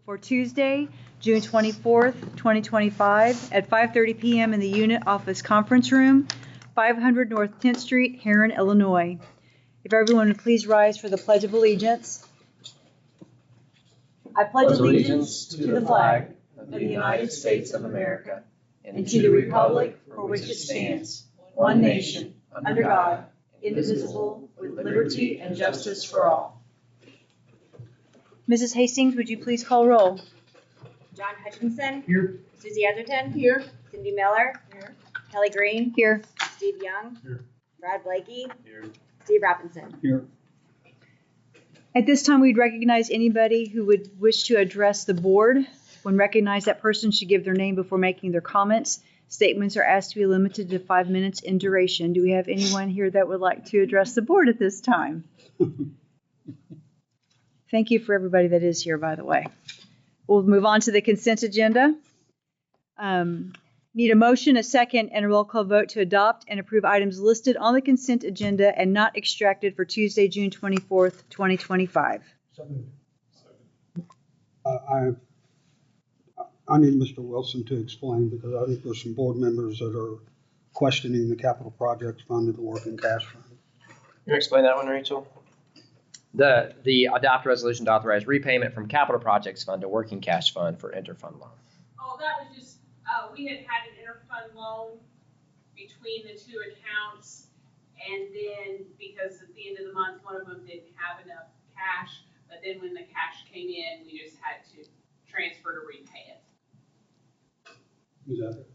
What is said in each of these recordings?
for Tuesday, June 24th, 2025 at 5:30 p.m. in the Unit Office Conference Room, 500 North 10th Street, Herrin, Illinois. If everyone would please rise for the Pledge of Allegiance. I pledge allegiance to the flag of the United States of America and to the republic for which it stands, one nation, under God, indivisible, with liberty and justice for all. Mrs. Hastings, would you please call roll? John Hutchinson. Here. Susie Etherton. Here. Cindy Miller. Here. Kelly Green. Here. Steve Young. Here. Brad Blakey. Here. Steve Robinson. Here. At this time, we'd recognize anybody who would wish to address the board. When recognized, that person should give their name before making their comments. Statements are asked to be limited to 5 minutes in duration. Do we have anyone here that would like to address the board at this time? Thank you for everybody that is here, by the way. We'll move on to the consent agenda. Need a motion, a second, and a roll call vote to adopt and approve items listed on the consent agenda and not extracted for Tuesday, June 24th, 2025. I need Mr. Wilson to explain, because I think there's some board members that are questioning the capital projects fund and the working cash fund. You explain that one, Rachel? The adopt resolution to authorize repayment from capital projects fund to working cash fund for interfund loan. Oh, that was just, we had an interfund loan between the two accounts, and then because at the end of the month, one of them didn't have enough cash, but then when the cash came in, we just had to transfer to repay it. Is that it?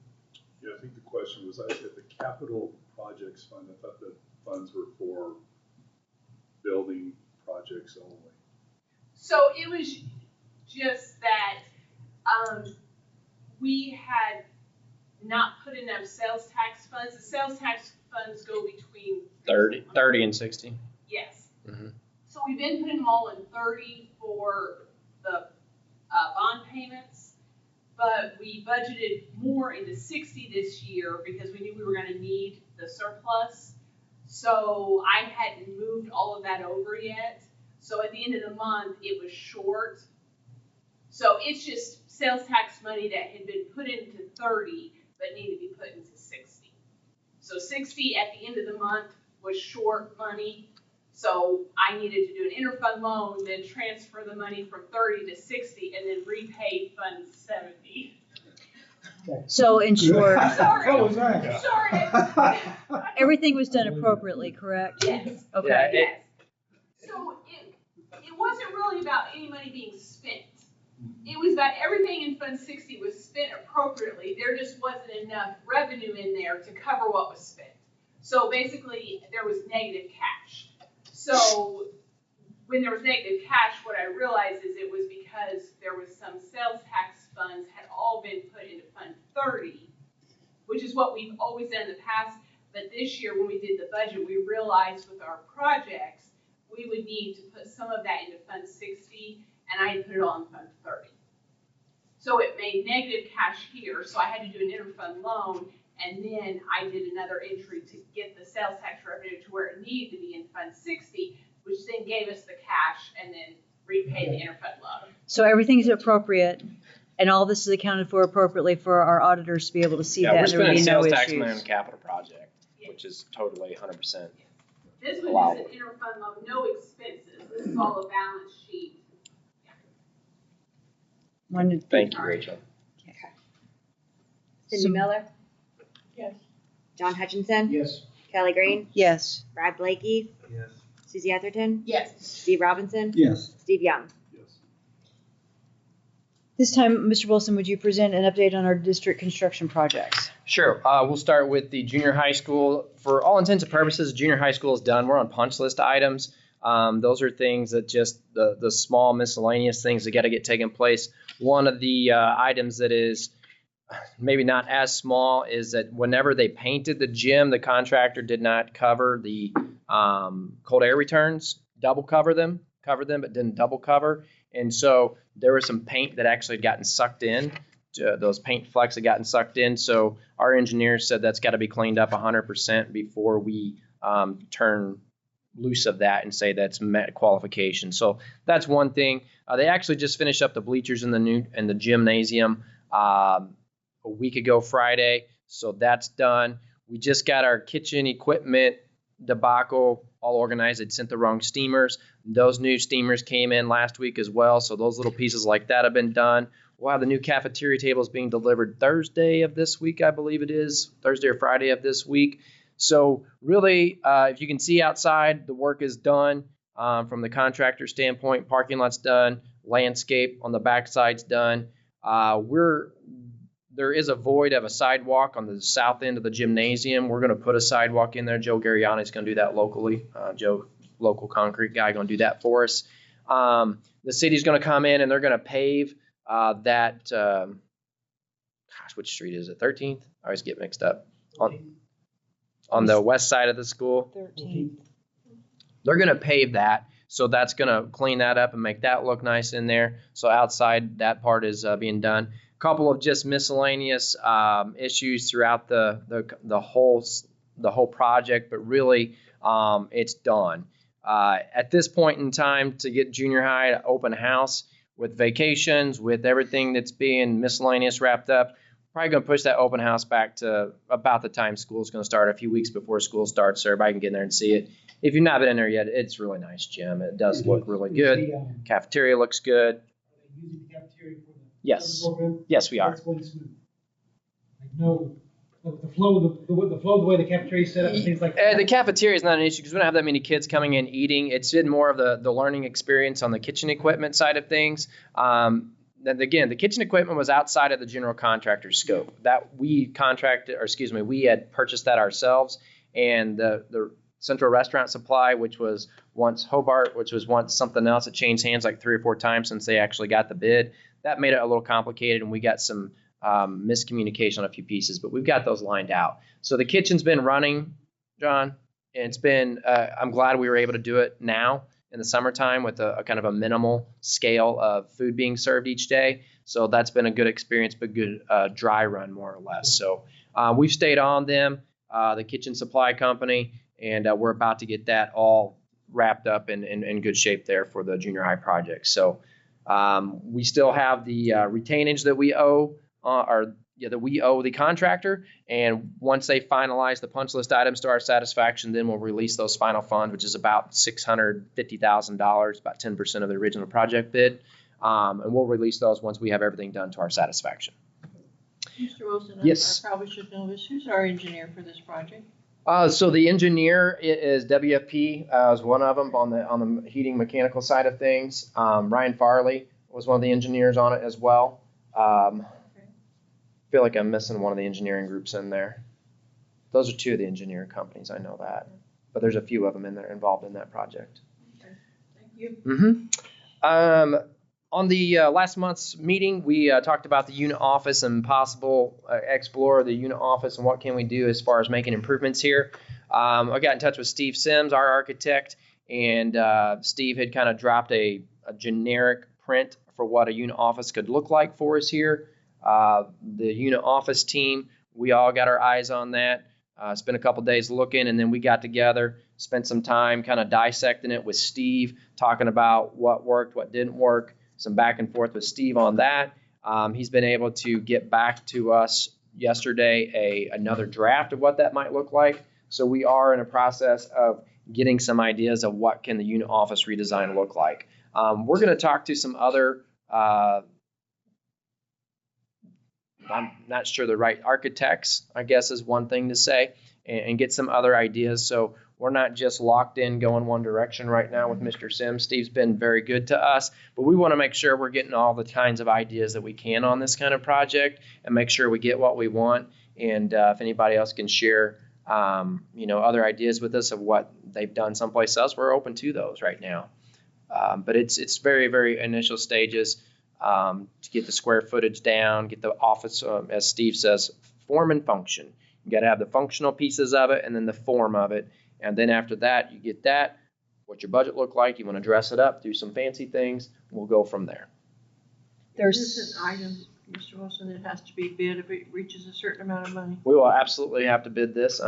Yeah, I think the question was, at the capital projects fund, I thought the funds were for building projects only. So it was just that we had not put enough sales tax funds. The sales tax funds go between 30 and 60. Yes. Mm-hmm. So we've been putting them all in 30 for the bond payments, but we budgeted more into 60 this year because we knew we were going to need the surplus. So I hadn't moved all of that over yet. So at the end of the month, it was short. So it's just sales tax money that had been put into 30, but needed to be put into 60. So 60 at the end of the month was short money. So I needed to do an interfund loan, then transfer the money from 30 to 60, and then repay Fund 70. So in short, Sorry. Sorry. everything was done appropriately, correct? Yes. Okay. Yeah, Yes. So it wasn't really about any money being spent. It was about everything in Fund 60 was spent appropriately. There just wasn't enough revenue in there to cover what was spent. So basically, there was negative cash. So when there was negative cash, what I realized is it was because there was some sales tax funds had all been put into Fund 30, which is what we've always done in the past. But this year, when we did the budget, we realized with our projects, we would need to put some of that into Fund 60, and I had put it all in Fund 30. So it made negative cash here, so I had to do an interfund loan, and then I did another entry to get the sales tax revenue to where it needed to be in Fund 60, which then gave us the cash and then repaid the interfund loan. So everything's appropriate, and all this is accounted for appropriately for our auditors to be able to see that. We're and there would spending be no sales tax money on a issues. capital project, which is totally 100%. This was Wow. just an interfund loan, no expenses. This is all a balance sheet. Thank you, Rachel. Cindy Miller. Yes. John Hutchinson. Yes. Kelly Green. Yes. Brad Blakey. Yes. Susie Etherton. Yes. Steve Robinson. Yes. Steve Young. Yes. This time, Mr. Wilson, would you present an update on our district construction projects? Sure. We'll start with the junior high school. For all intents and purposes, junior high school is done. We're on punch list items. Those are things that just the small miscellaneous things that got to get taken place. One of the items that is maybe not as small is that whenever they painted the gym, the contractor did not cover the cold air returns, cover them, but didn't double cover. And so there was some paint that actually had gotten sucked in. Those paint flecks had gotten sucked in. So our engineers said that's got to be cleaned up 100% before we turn loose of that and say that's met qualification. So that's one thing. They actually just finished up the bleachers in the gymnasium a week ago Friday, so that's done. We just got our kitchen equipment debacle all organized. They'd sent the wrong steamers. Those new steamers came in last week as well, so those little pieces like that have been done. We'll have the new cafeteria tables being delivered Thursday of this week, I believe it is, Thursday or Friday of this week. So really, if you can see outside, the work is done from the contractor standpoint. Parking lot's done. Landscape on the backside's done. There is a void of a sidewalk on the south end of the gymnasium. We're going to put a sidewalk in there. Joe Garriani's going to do that locally. Joe, local concrete guy, going to do that for us. The city's going to come in and they're going to pave that. Which street is it? 13th? I always get mixed up. On the west side of the school. 13th. They're going to pave that. So that's going to clean that up and make that look nice in there. So outside, that part is being done. A couple of just miscellaneous issues throughout the whole project, but really it's done. At this point in time, to get junior high to open house with vacations, with everything that's being miscellaneous wrapped up, probably going to push that open house back to about the time school's going to start, a few weeks before school starts, so everybody can get in there and see it. If you've not been in there yet, it's really nice, Jim. It does look really good. Cafeteria looks good. Are they using the cafeteria for the Yes. program? Yes, we are. That's going smooth. Like the flow of the way the cafeteria is set up and things like that. The cafeteria is not an issue because we don't have that many kids coming in eating. It's been more of the learning experience on the kitchen equipment side of things. Then again, the kitchen equipment was outside of the general contractor's scope. That we had purchased that ourselves. And the Central Restaurant Supply, which was once Hobart, which was once something else, it changed hands like 3 or 4 times since they actually got the bid. That made it a little complicated, and we got some miscommunication on a few pieces, but we've got those lined out. So the kitchen's been running, John, and it's been, I'm glad we were able to do it now in the summertime with a kind of a minimal scale of food being served each day. So that's been a good experience, but good dry run more or less. So we've stayed on them, the kitchen supply company, and we're about to get that all wrapped up in good shape there for the junior high project. So we still have the retainage that we owe, that we owe the contractor. And once they finalize the punch list items to our satisfaction, then we'll release those final funds, which is about $650,000, about 10% of the original project bid. And we'll release those once we have everything done to our satisfaction. Mr. Wilson, Yes. I probably should know this. Who's our engineer for this project? So the engineer is WFP, is one of them on the heating mechanical side of things. Ryan Farley was one of the engineers on it as well. I feel like I'm missing one of the engineering groups in there. Those are 2 of the engineering companies, I know that. But there's a few of them in there involved in that project. Okay. Thank you. On the last month's meeting, we talked about the unit office and possible explore the unit office and what can we do as far as making improvements here. I got in touch with Steve Sims, our architect, and Steve had kind of dropped a generic print for what a unit office could look like for us here. The unit office team, we all got our eyes on that. Spent a couple days looking, and then we got together, spent some time kind of dissecting it with Steve, talking about what worked, what didn't work. Some back and forth with Steve on that. He's been able to get back to us yesterday another draft of what that might look like. So we are in a process of getting some ideas of what can the unit office redesign look like. We're going to talk to some other, I'm not sure the right architects, I guess is one thing to say, and get some other ideas. So we're not just locked in going one direction right now with Mr. Sims. Steve's been very good to us, but we want to make sure we're getting all the kinds of ideas that we can on this kind of project and make sure we get what we want. And if anybody else can share, other ideas with us of what they've done someplace else, we're open to those right now. But it's very, very initial stages to get the square footage down, get the office, as Steve says, form and function. You got to have the functional pieces of it and then the form of it. And then after that, you get that, what your budget look like. You want to dress it up, do some fancy things. We'll go from there. This is an item, Mr. Wilson, that has to be bid if it reaches a certain amount of money. We will absolutely have to bid this.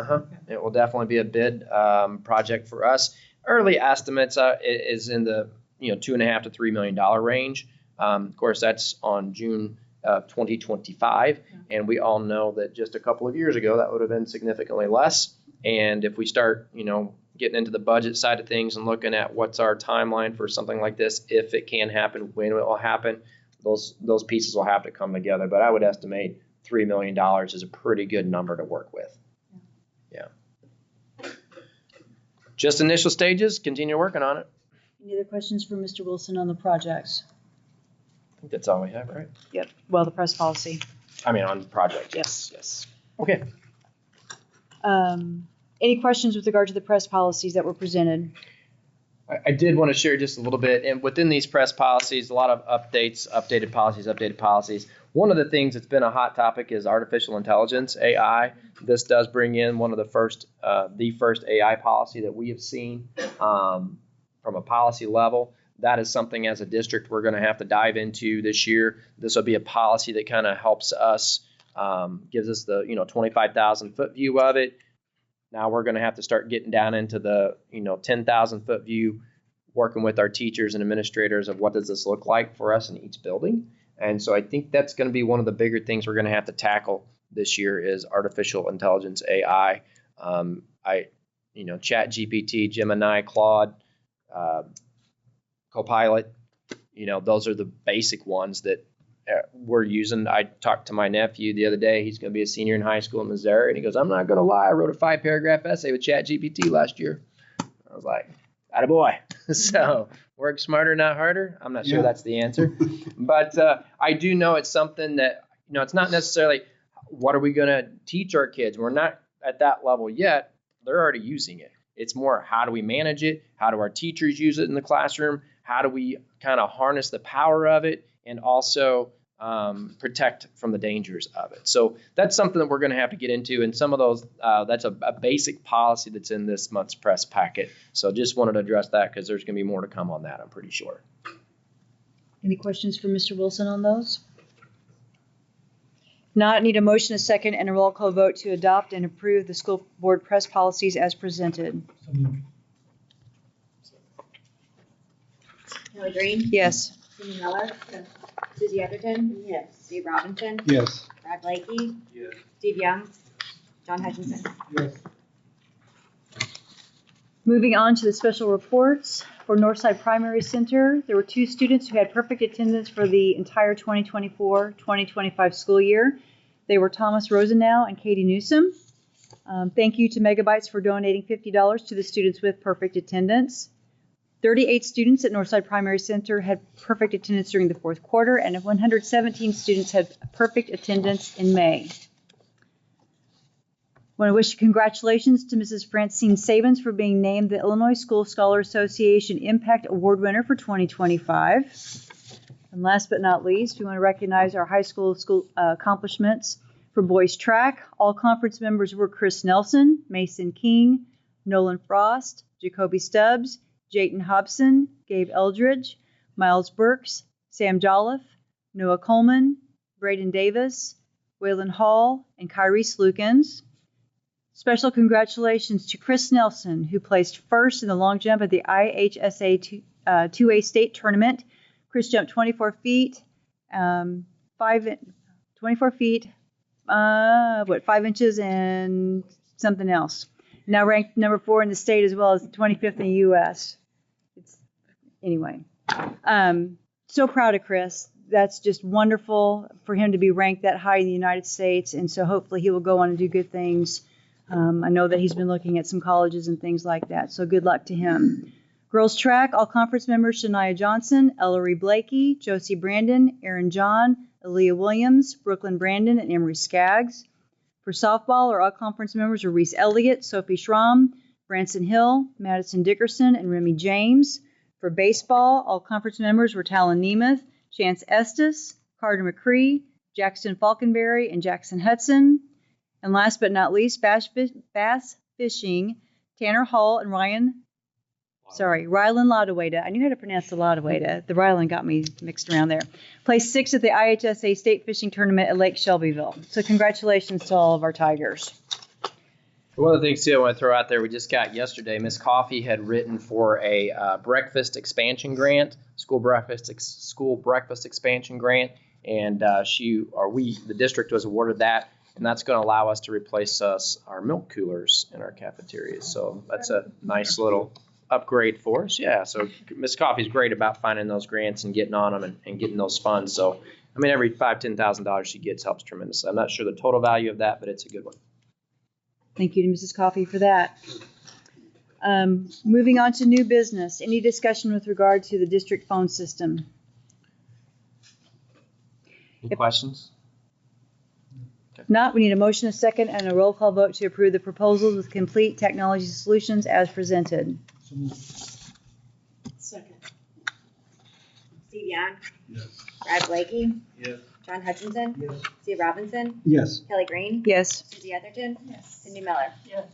It will definitely be a bid project for us. early estimates is in the $2.5 to $3 million range. Of course, that's on June of 2025, and we all know that just a couple of years ago that would have been significantly less. And if we start, getting into the budget side of things and looking at what's our timeline for something like this, if it can happen, when it will happen, those pieces will have to come together. But I would estimate $3 million is a pretty good number to work with. Yeah. Just initial stages, continue working on it. Any other questions for Mr. Wilson on the projects? I think that's all we have, right? Yep. Well, the press policy. I mean, on project. Yes. Okay. Any questions with regard to the press policies that were presented? I did want to share just a little bit, and within these press policies, a lot of updated policies. One of the things that's been a hot topic is artificial intelligence, AI. This does bring in one of the first AI policy that we have seen from a policy level. That is something as a district we're going to have to dive into this year. This will be a policy that kind of helps us, gives us the 25,000 foot view of it. Now we're going to have to start getting down into the 10,000 foot view, working with our teachers and administrators of what does this look like for us in each building. And so I think that's going to be one of the bigger things we're going to have to tackle this year is artificial intelligence, AI. Chat GPT, Gemini, Claude, Copilot, those are the basic ones that we're using. I talked to my nephew the other day. He's going to be a senior in high school in Missouri. And he goes, I'm not going to lie. I wrote a 5-paragraph essay with Chat GPT last year. I was like, attaboy. So work smarter, not harder. I'm not sure that's the answer. But I do know it's something that, it's not necessarily what are we going to teach our kids. We're not at that level yet. They're already using it. It's more how do we manage it? How do our teachers use it in the classroom? How do we kind of harness the power of it and also protect from the dangers of it? So that's something that we're going to have to get into. And some of those, that's a basic policy that's in this month's press packet. So just wanted to address that because there's going to be more to come on that, I'm pretty sure. Any questions for Mr. Wilson on those? Not need a motion, a second, and a roll call vote to adopt and approve the school board press policies as presented. So moved. Kelly Green, Yes. Cindy Miller, Susie Etherton. Yes. Dave Robinson, Yes. Brad Blakey, Yes. Steve Young, John Hutchinson. Yes. Moving on to the special reports. For Northside Primary Center, there were 2 students who had perfect attendance for the entire 2024-2025 school year. They were Thomas Rosenau and Katie Newsom. Thank you to Megabytes for donating $50 to the students with perfect attendance. 38 students at Northside Primary Center had perfect attendance during the 4th quarter, and 117 students had perfect attendance in May. I want to wish congratulations to Mrs. Francine Sabins for being named the Illinois School Scholar Association Impact Award winner for 2025. And last but not least, we want to recognize our high school accomplishments. For boys track, all conference members were Chris Nelson, Mason King, Nolan Frost, Jacoby Stubbs, Jayton Hobson, Gabe Eldridge, Miles Burks, Sam Jolliffe, Noah Coleman, Braden Davis, Waylon Hall, and Kyrie Lukens. Special congratulations to Chris Nelson, who placed first in the long jump at the IHSA 2A state tournament. Chris jumped 24 feet, 5 inches and something else. Now ranked number 4 in the state as well as 25th in the U.S. Anyway, so proud of Chris. That's just wonderful for him to be ranked that high in the United States. And so hopefully he will go on and do good things. I know that he's been looking at some colleges and things like that. So good luck to him. Girls track, all conference members, Shania Johnson, Ellery Blakey, Josie Brandon, Aaron John, Aaliyah Williams, Brooklyn Brandon, and Emery Skaggs. For softball, our all conference members are Reese Elliott, Sophie Schramm, Branson Hill, Madison Dickerson, and Remy James. For baseball, all conference members were Talon Nemeth, Chance Estes, Carter McCree, Jackson Falconberry, and Jackson Hudson. And last but not least, bass fishing, Tanner Hall and Rylan Ladaweda. I knew how to pronounce the Ladaweda. The Rylan got me mixed around there. Placed 6th at the IHSA State Fishing Tournament at Lake Shelbyville. So congratulations to all of our Tigers. One of the things too I want to throw out there, we just got yesterday, Miss Coffee had written for a breakfast expansion grant, school breakfast expansion grant, and the district was awarded that, and that's going to allow us to replace our milk coolers in our cafeterias. So that's a nice little upgrade for us. Yeah, so Miss Coffee's great about finding those grants and getting on them and getting those funds. So I mean, every $5,000-$10,000 she gets helps tremendously. I'm not sure the total value of that, but it's a good one. Thank you to Mrs. Coffey for that. Moving on to new business. Any discussion with regard to the district phone system? Any questions? If not, we need a motion, a second, and a roll call vote to approve the proposals with complete technology solutions as presented. Second. Steve Young, Yes. Brad Blakey, Yes. John Hutchinson, Yes. Steve Robinson, Yes. Kelly Green, Yes. Susie Etherton, Yes. Cindy Miller. Yes.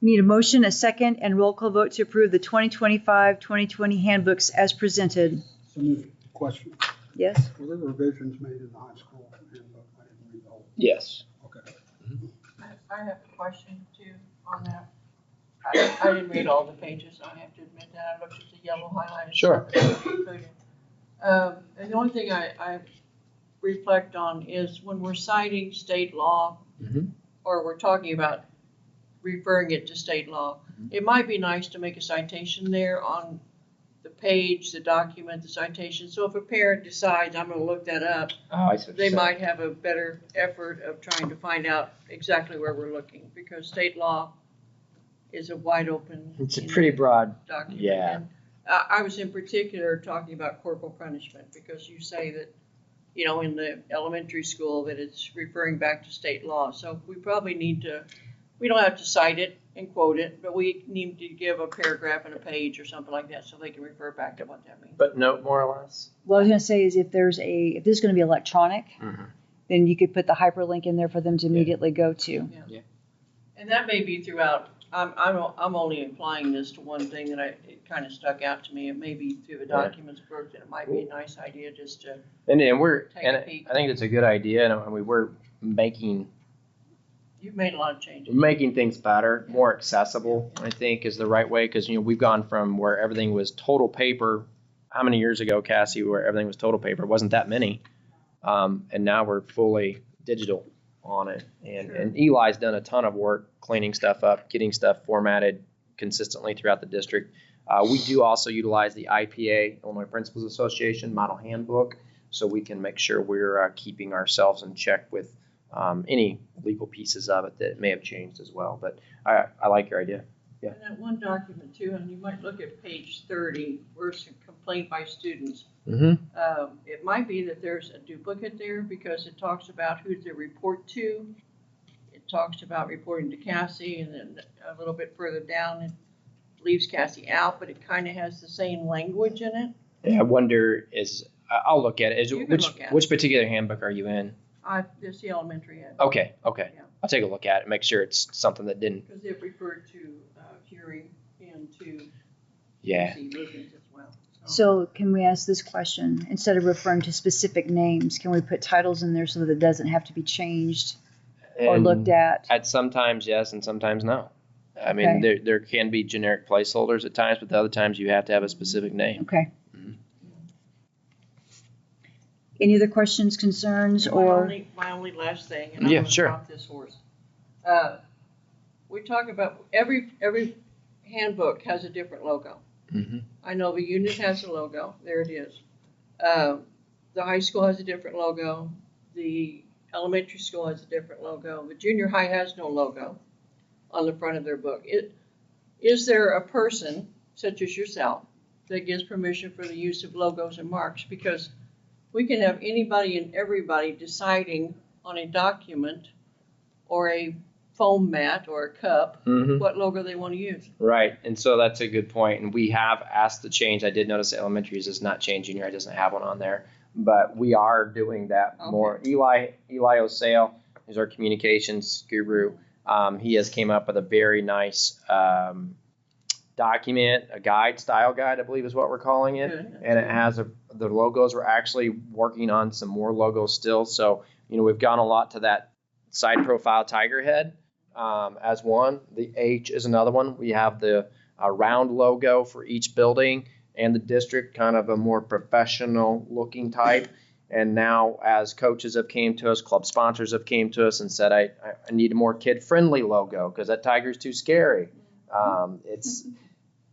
We need a motion, a second, and roll call vote to approve the 2025-2020 handbooks as presented. So moved. Question. Yes? Were there revisions made in the high school handbook? I didn't read the whole. Yes. Okay. I have a question too on that. I didn't read all the pages, I have to admit that. I looked at the yellow highlighted. Sure. stuff that was included. And the only thing I reflect on is when we're citing state law, Mhm. or we're talking about referring it to state law, it might be nice to make a citation there on the page, the document, the citation. So if a parent decides, I'm gonna look that up, Oh, I see what they you're saying. might have a better effort of trying to find out exactly where we're looking, because state law is a wide open. It's a pretty broad. Document. Yeah. And I was in particular talking about corporal punishment, because you say that, you know, in the elementary school, that it's referring back to state law. So we probably need to, we don't have to cite it and quote it, but we need to give a paragraph and a page or something like that so they can refer back to what that means. But note more or less. What I was going to say is if this is going to be electronic, Mhm. then you could put the hyperlink in there for them to immediately go to. And that may be throughout, I'm only implying this to one thing that it kind of stuck out to me. It may be through the Yeah. documents book, and it might be a nice idea just to, And Take I a peek. think it's a good idea, and we were making you've made a lot of changes. things better, more accessible, I think is the right way. Because, you know, we've gone from where everything was total paper. How many years ago, Cassie, where everything was total paper? It wasn't that many. And now we're fully digital on it. And Eli's done a ton of work cleaning stuff up, getting stuff formatted consistently throughout the district. We do also utilize the IPA, Illinois Principals Association Model Handbook, so we can make sure we're keeping ourselves in check with any legal pieces of it that may have changed as well. But I like your idea. Yeah. And that one document too, and you might look at page 30, where it's a complaint by students. Mm-hmm. It might be that there's a duplicate there, because it talks about who to report to. It talks about reporting to Cassie, and then a little bit further down, it leaves Cassie out, but it kind of has the same language in it. Yeah, I wonder I'll look at it. You can look at it. Which particular handbook are you in? This the elementary ed. Okay. Yeah. I'll take a look at it and make sure it's something that didn't. Because it referred to hearing and to Yeah. movement as well. So can we ask this question? Instead of referring to specific names, can we put titles in there so that it doesn't have to be changed or And looked at? At sometimes yes, and sometimes no. I mean, there can be generic placeholders at times, but the other times you have to have a specific name. Okay. Mhm. Any other questions, concerns, or? My only last thing, and I'm Yeah, going to sure. drop this horse. We talk about every handbook has a different logo. Mm-hmm. I know the unit has a logo. There it is. The high school has a different logo. The elementary school has a different logo. The junior high has no logo on the front of their book. Is there a person, such as yourself, that gives permission for the use of logos and marks? Because we can have anybody and everybody deciding on a document or a foam mat or a cup Mm-hmm. what logo they want to use. Right, and so that's a good point. And we have asked to change. I did notice that elementaries is not changing here. It doesn't have one on there, but we are doing that more. Eli Osale is our communications guru. He has came up with a very nice document, a guide, style guide, I believe is what we're calling it. Good. And it has the logos. We're actually working on some more logos still. So, you know, we've gone a lot to that side profile tiger head. as one. The H is another one. We have the round logo for each building and the district, kind of a more professional looking type. And now as coaches have came to us, club sponsors have came to us and said, I need a more kid-friendly logo because that tiger's too scary.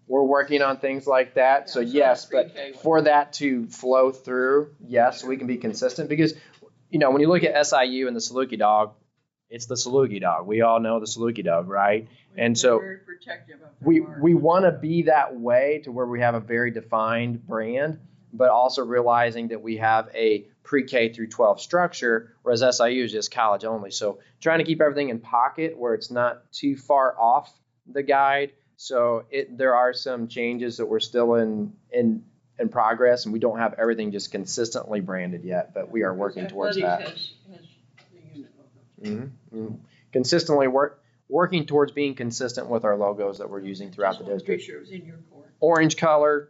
We're working on things like that. So yes, but for that to flow through, yes, we can be consistent because, when you look at SIU and the Saluki dog, it's the Saluki dog. We all know the Saluki dog, right? And so Very protective of we their want to be that way to where we have a very defined brand, but also realizing that we have a pre-K through 12 structure, whereas SIU is just college only. So trying to keep everything in pocket where it's not too far off the guide. So there are some changes that we're still in progress, and we don't have everything just consistently branded yet, but we are working towards that. Athletics has the unit logo. Mm-hmm. Consistently working towards being consistent with our logos that we're using throughout the district. Pretty sure it was in your court. Orange color,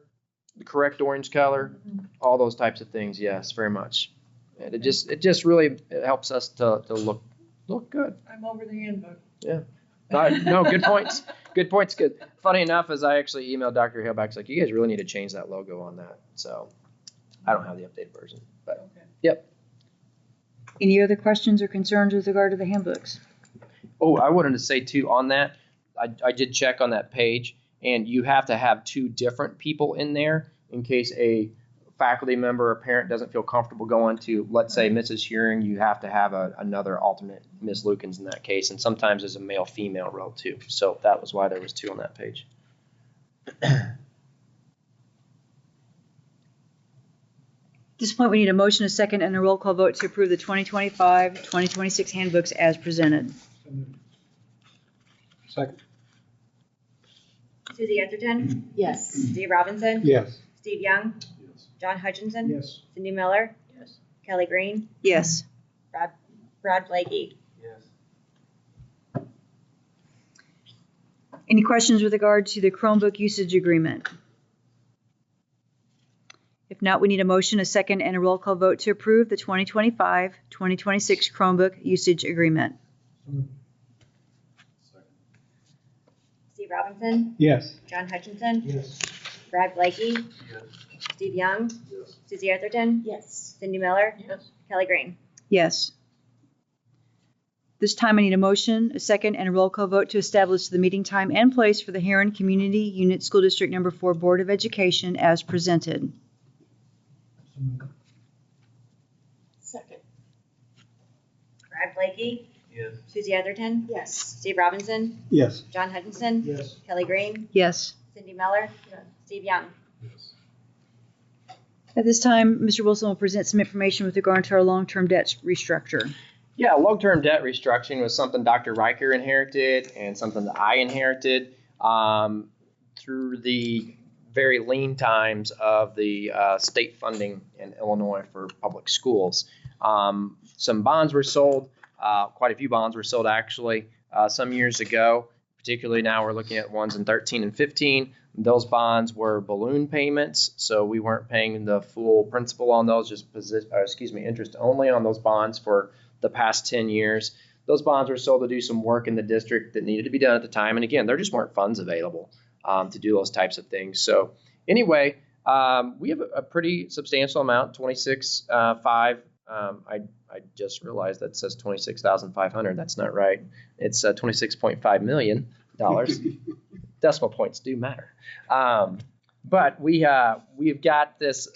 the correct orange color, all those types of things. Yes, very much. And it just really helps us to look good. I'm over the handbook. Yeah. No, good points. Good points. Good. Funny enough, as I actually emailed Dr. Hill back, like, you guys really need to change that logo on that. So I don't have the updated version, but Okay. yep. Any other questions or concerns with regard to the handbooks? Oh, I wanted to say too on that, I did check on that page, and you have to have 2 different people in there in case a faculty member or parent doesn't feel comfortable going to, let's say, Mrs. Hearing, you have to have another alternate, Ms. Lukens in that case, and sometimes there's a male-female role too. So that was why there was 2 on that page. At this point, we need a motion, a second, and a roll call vote to approve the 2025-2026 handbooks as presented. So moved. Second. Susie Atherton? Yes. Steve Robinson? Yes. Steve Young? Yes. John Hutchinson? Yes. Cindy Miller? Yes. Kelly Green? Yes. Brad Blakey? Yes. Any questions with regard to the Chromebook usage agreement? If not, we need a motion, a second, and a roll call vote to approve the 2025-2026 Chromebook usage agreement. So moved. Second. Steve Robinson? Yes. John Hutchinson? Yes. Brad Blakey? Yes. Steve Young? Yes. Susie Atherton? Yes. Cindy Miller? Yes. Kelly Green? Yes. This time I need a motion, a second, and a roll call vote to establish the meeting time and place for the Herrin Community Unit School District Number 4 Board of Education as presented. So moved. Second. Brad Blakey? Yes. Susie Atherton? Yes. Steve Robinson? Yes. John Hutchinson? Yes. Kelly Green? Yes. Cindy Miller? Yes. Steve Young? Yes. At this time, Mr. Wilson will present some information with regard to our long-term debt restructure. Yeah, long-term debt restructuring was something Dr. Riker inherited and something that I inherited through the very lean times of the state funding in Illinois for public schools. Some bonds were sold, quite a few bonds were sold actually some years ago, particularly now we're looking at ones in 13 and 15. Those bonds were balloon payments, so we weren't paying the full principal on those, just interest only on those bonds for the past 10 years. Those bonds were sold to do some work in the district that needed to be done at the time. And again, there just weren't funds available to do those types of things. So anyway, we have a pretty substantial amount, 26.5. I just realized that says 26,500. That's not right. It's $26.5 million. Decimal points do matter. But we've got this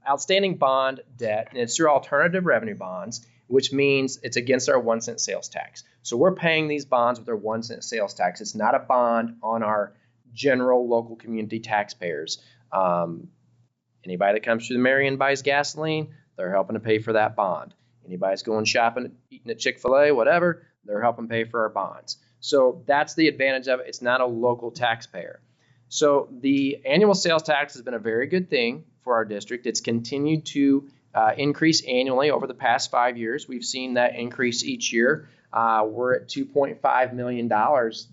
outstanding bond debt, and it's through alternative revenue bonds, which means it's against our 1 cent sales tax. So we're paying these bonds with our 1 cent sales tax. It's not a bond on our general local community taxpayers. Anybody that comes through the Marion buys gasoline, they're helping to pay for that bond. Anybody's going shopping, eating at Chick-fil-A, whatever, they're helping pay for our bonds. So that's the advantage of it. It's not a local taxpayer. So the annual sales tax has been a very good thing for our district. It's continued to increase annually over the past 5 years. We've seen that increase each year. We're at $2.5 million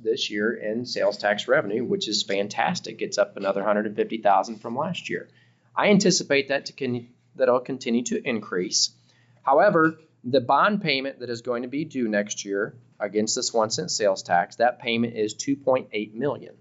this year in sales tax revenue, which is fantastic. It's up another $150,000 from last year. I anticipate that that'll continue to increase. However, the bond payment that is going to be due next year against this 1 cent sales tax, that payment is $2.8 million.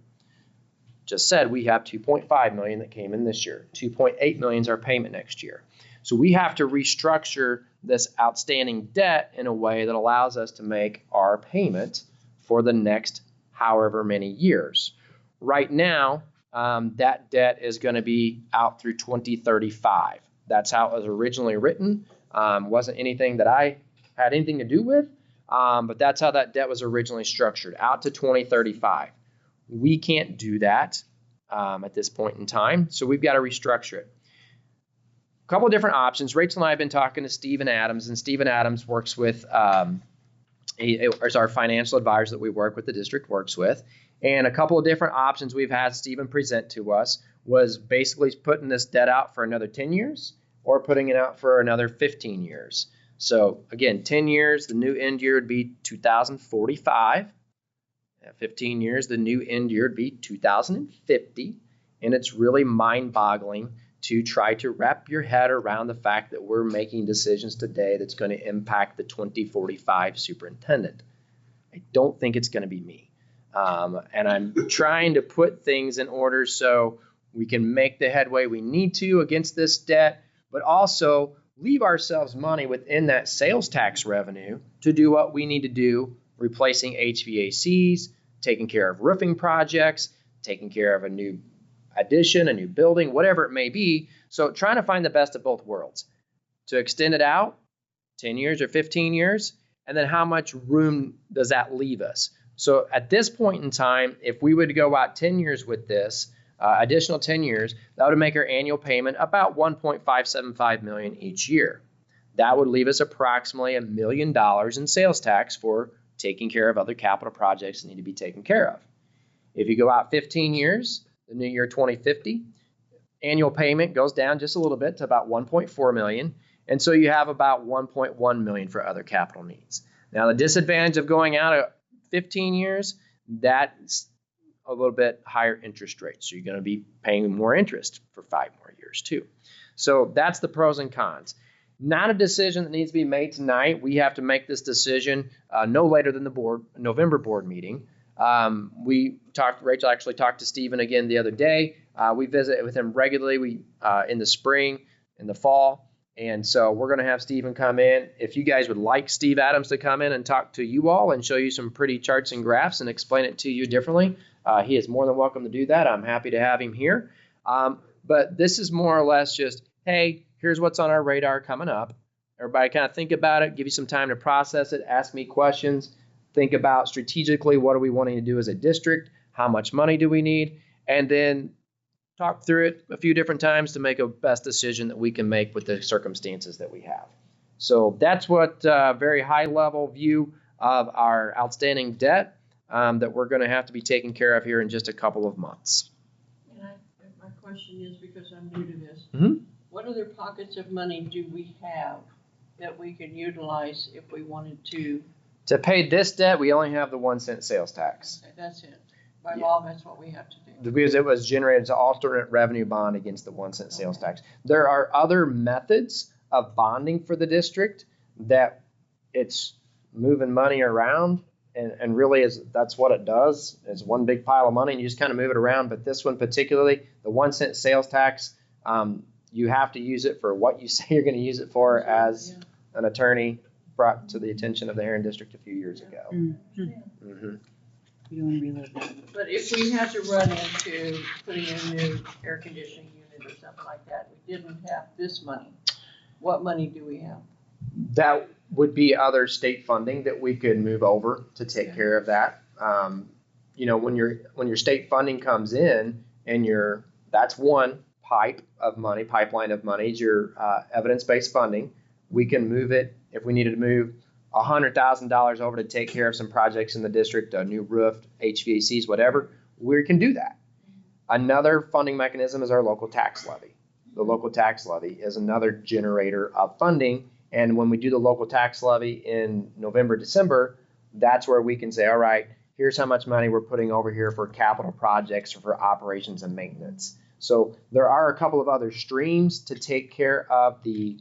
Just said we have $2.5 million that came in this year. $2.8 million is our payment next year. So we have to restructure this outstanding debt in a way that allows us to make our payment for the next however many years. Right now, that debt is going to be out through 2035. That's how it was originally written. Wasn't anything that I had anything to do with, but that's how that debt was originally structured, out to 2035. We can't do that at this point in time, so we've got to restructure it. A couple of different options. Rachel and I have been talking to Stephen Adams, and Stephen Adams works with is our financial advisor that we work with, the district works with. And a couple of different options we've had Stephen present to us was basically putting this debt out for another 10 years or putting it out for another 15 years. So again, 10 years, the new end year would be 2045. At 15 years, the new end year would be 2050. And it's really mind-boggling to try to wrap your head around the fact that we're making decisions today that's going to impact the 2045 superintendent. I don't think it's going to be me. And I'm trying to put things in order so we can make the headway we need to against this debt, but also leave ourselves money within that sales tax revenue to do what we need to do, replacing HVACs, taking care of roofing projects, taking care of a new addition, a new building, whatever it may be. So trying to find the best of both worlds. To extend it out 10 years or 15 years, and then how much room does that leave us? So at this point in time, if we would go out 10 years with this, additional 10 years, that would make our annual payment about $1.575 million each year. That would leave us approximately $1 million in sales tax for taking care of other capital projects that need to be taken care of. If you go out 15 years, the new year 2050, annual payment goes down just a little bit to about $1.4 million. And so you have about $1.1 million for other capital needs. Now, the disadvantage of going out at 15 years, that's a little bit higher interest rate. So you're going to be paying more interest for 5 more years too. So that's the pros and cons. Not a decision that needs to be made tonight. We have to make this decision no later than the November board meeting. Rachel actually talked to Stephen again the other day. We visit with him regularly in the spring, in the fall. And so we're going to have Stephen come in. If you guys would like Steve Adams to come in and talk to you all and show you some pretty charts and graphs and explain it to you differently, he is more than welcome to do that. I'm happy to have him here. But this is more or less just, hey, here's what's on our radar coming up. Everybody kind of think about it, give you some time to process it, ask me questions, think about strategically what are we wanting to do as a district, how much money do we need, and then talk through it a few different times to make a best decision that we can make with the circumstances that we have. So that's what very high level view of our outstanding debt that we're going to have to be taking care of here in just a couple of months. And my question is, because I'm new to this, Mm-hmm. What other pockets of money do we have that we can utilize if we wanted to? To pay this debt, we only have the 1 cent sales tax. That's it. By law, that's what we have to do. Because it was generated as an alternate revenue bond against the 1 cent sales tax. There are other methods of bonding for the district that it's moving money around, and really that's what it does. It's one big pile of money and you just kind of move it around. But this one particularly, the 1 cent sales tax, you have to use it for what you say you're going to use it for, as an attorney brought to the attention of the Herrin District a few years ago. Mm-hmm. Mm-hmm. You don't want to relive that. But if we had to run into putting in a new air conditioning unit or something like that, we didn't have this money, what money do we have? That would be other state funding that we could move over to take care of that. When your state funding comes in and that's one pipeline of money is your evidence-based funding. We can move it if we needed to move $100,000 over to take care of some projects in the district, a new roof, HVACs, whatever. We can do that. Another funding mechanism is our local tax levy. The local tax levy is another generator of funding. And when we do the local tax levy in November, December, that's where we can say, all right, here's how much money we're putting over here for capital projects or for operations and maintenance. So there are a couple of other streams to take care of the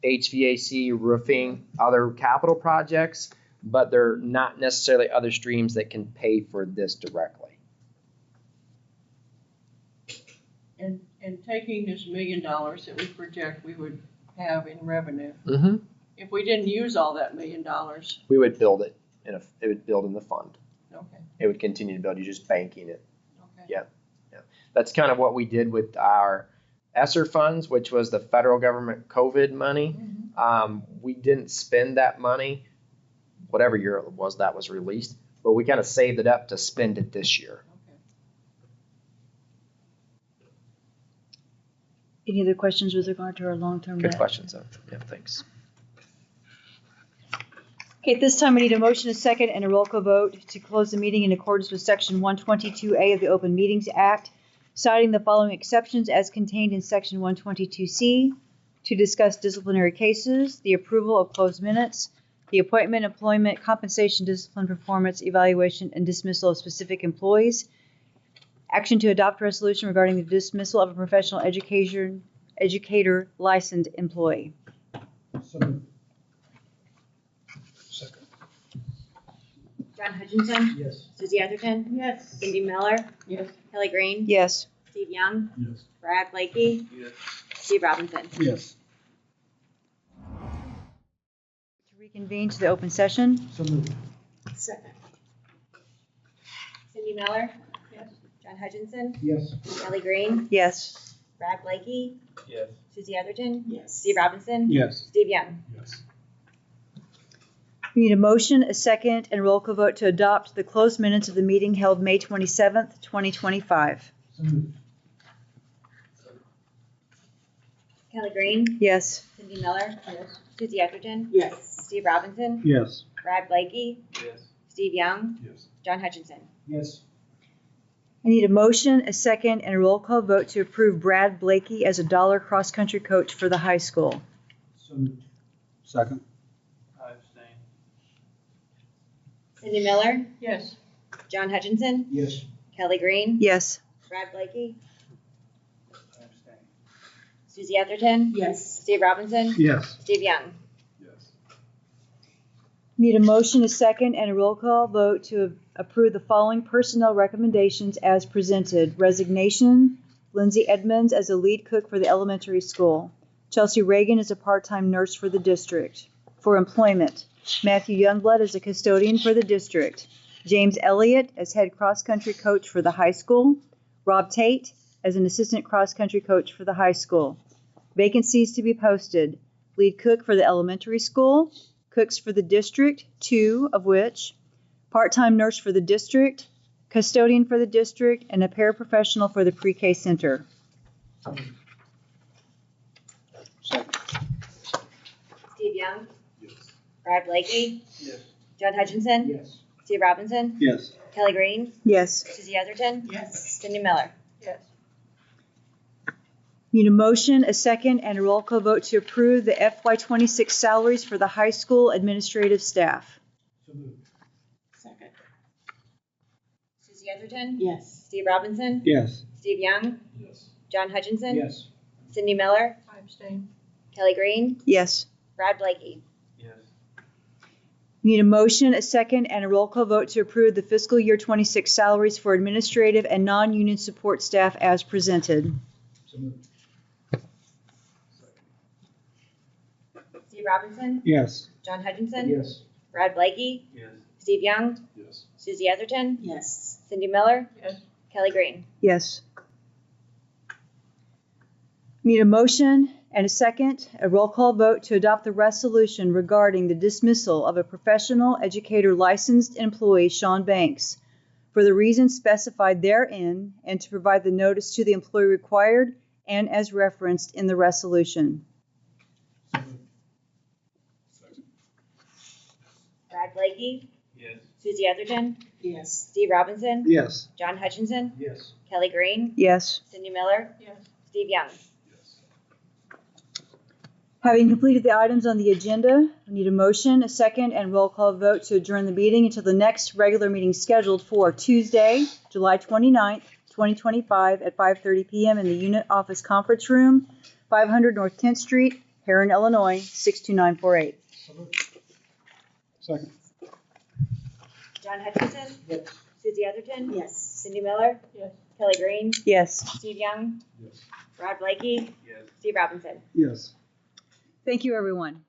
HVAC, roofing, other capital projects. but they're not necessarily other streams that can pay for this directly. And taking this $1 million that we project we would have in revenue, Mm-hmm. if we didn't use all that $1 million, We would build it it would build in the fund. okay, It would continue to build. You're just banking it. okay. Yeah. That's kind of what we did with our ESSER funds, which was the federal government COVID money. We didn't spend that money, whatever year it was that was released, but we kind of saved it up to spend it this year. Any other questions with regard to our long-term Good debt? questions, though. Yeah, thanks. Okay, at this time, we need a motion, a second, and a roll call vote to close the meeting in accordance with Section 122A of the Open Meetings Act, citing the following exceptions as contained in Section 122C, to discuss disciplinary cases, the approval of closed minutes, the appointment, employment, compensation, discipline, performance, evaluation, and dismissal of specific employees, action to adopt resolution regarding the dismissal of a professional educator licensed employee. So moved. Second. John Hutchinson, Yes. Susie Atherton, Yes. Cindy Miller, Yes. Kelly Green, Yes. Steve Young, Yes. Brad Blakey, Yes. Steve Robinson. Yes. To reconvene to the open session. So moved. Second. Cindy Miller, Yes. John Hutchinson, Yes. Kelly Green, Yes. Brad Blakey, Yes. Susie Atherton, Yes. Steve Robinson, Yes. Steve Young. Yes. We need a motion, a second, and a roll call vote to adopt the closed minutes of the meeting held May 27th, 2025. So moved. Kelly Green, Yes. Cindy Miller, Yes. Susie Atherton, Yes. Steve Robinson, Yes. Brad Blakey, Yes. Steve Young, Yes. John Hutchinson. Yes. I need a motion, a second, and a roll call vote to approve Brad Blakey as a dollar cross-country coach for the high school. So moved. Second. I abstain. Cindy Miller, Yes. John Hutchinson, Yes. Kelly Green, Yes. Brad Blakey, I abstain. Susie Atherton, Yes. Steve Robinson, Yes. Steve Young. Yes. Need a motion, a second, and a roll call vote to approve the following personnel recommendations as presented. Resignation, Lindsay Edmonds as a lead cook for the elementary school. Chelsea Reagan as a part-time nurse for the district. For employment, Matthew Youngblood as a custodian for the district. James Elliott as head cross-country coach for the high school. Rob Tate as an assistant cross-country coach for the high school. Vacancies to be posted. Lead cook for the elementary school. Cooks for the district, 2 of which. Part-time nurse for the district. Custodian for the district. And a paraprofessional for the pre-K center. Second. Steve Young, Yes. Brad Blakey, Yes. John Hutchinson, Yes. Steve Robinson, Yes. Kelly Green, Yes. Susie Atherton, Yes. Cindy Miller. Yes. Need a motion, a second, and a roll call vote to approve the FY26 salaries for the high school administrative staff. So moved. Second. Susie Atherton, Yes. Steve Robinson, Yes. Steve Young, Yes. John Hutchinson, Yes. Cindy Miller, I abstain. Kelly Green, Yes. Brad Blakey. Yes. Need a motion, a second, and a roll call vote to approve the fiscal year 26 salaries for administrative and non-union support staff as presented. So moved. Steve Robinson, Yes. John Hutchinson, Yes. Brad Blakey, Yes. Steve Young, Yes. Susie Atherton, Yes. Cindy Miller, Yes. Kelly Green. Yes. Need a motion and a second, a roll call vote to adopt the resolution regarding the dismissal of a professional educator licensed employee, Sean Banks, for the reasons specified therein, and to provide the notice to the employee required and as referenced in the resolution. So moved. Second. Brad Blakey, Yes. Susie Atherton, Yes. Steve Robinson, Yes. John Hutchinson, Yes. Kelly Green, Yes. Cindy Miller, Yes. Steve Young. Yes. Having completed the items on the agenda, I need a motion, a second, and roll call vote to adjourn the meeting until the next regular meeting scheduled for Tuesday, July 29th, 2025 at 5:30 p.m. in the Unit Office Conference Room, 500 North 10th Street, Herrin, Illinois, 62948. So moved. Second. John Hutchinson, Yes. Susie Atherton, Yes. Cindy Miller, Yes. Kelly Green, Yes. Steve Young, Yes. Rod Blakey, Yes. Steve Robinson. Yes. Thank you, everyone.